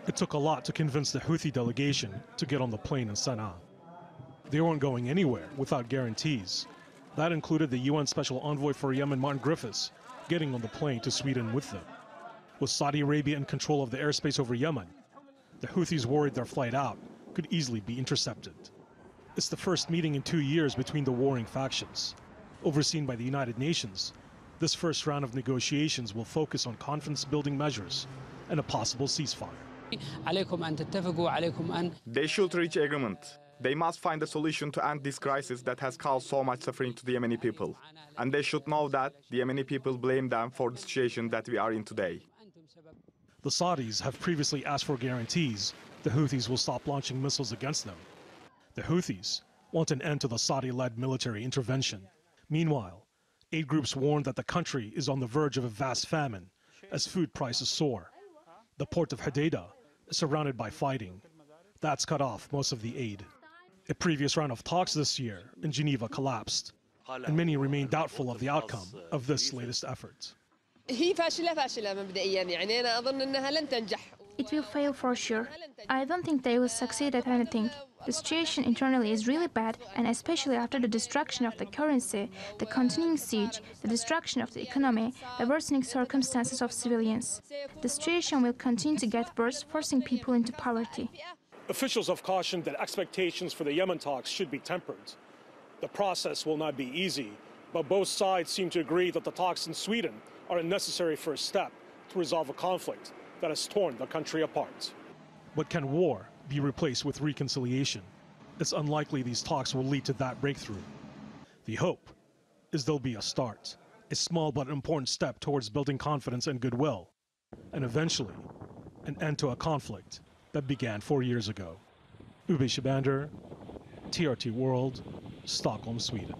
It took a lot to convince the Houthi delegation to get on the plane in Sana'a. They weren't going anywhere without guarantees. That included the UN Special Envoy for Yemen, Martin Griffiths, getting on the plane to Sweden with them. With Saudi Arabia in control of the airspace over Yemen, the Houthis worried their flight out could easily be intercepted. It's the first meeting in 2 years between the warring factions. Overseen by the United Nations, this first round of negotiations will focus on confidence-building measures and a possible ceasefire. They should reach agreement. They must find a solution to end this crisis that has caused so much suffering to the Yemeni people. And they should know that the Yemeni people blame them for the situation that we are in today. The Saudis have previously asked for guarantees the Houthis will stop launching missiles against them. The Houthis want an end to the Saudi-led military intervention. Meanwhile, aid groups warn that the country is on the verge of a vast famine as food prices soar. The port of Hodeidah is surrounded by fighting. That's cut off most of the aid. A previous round of talks this year in Geneva collapsed, and many remain doubtful of the outcome of this latest effort. It will fail for sure. I don't think they will succeed at anything. The situation internally is really bad, and especially after the destruction of the currency, the continuing siege, the destruction of the economy, the worsening circumstances of civilians. The situation will continue to get worse, forcing people into poverty. Officials have cautioned that expectations for the Yemen talks should be tempered. The process will not be easy, but both sides seem to agree that the talks in Sweden are a necessary first step to resolve a conflict that has torn the country apart. But can war be replaced with reconciliation? It's unlikely these talks will lead to that breakthrough. The hope is there'll be a start, a small but important step towards building confidence and goodwill, and eventually an end to a conflict that began 4 years ago. Ube Shabander, TRT World, Stockholm, Sweden.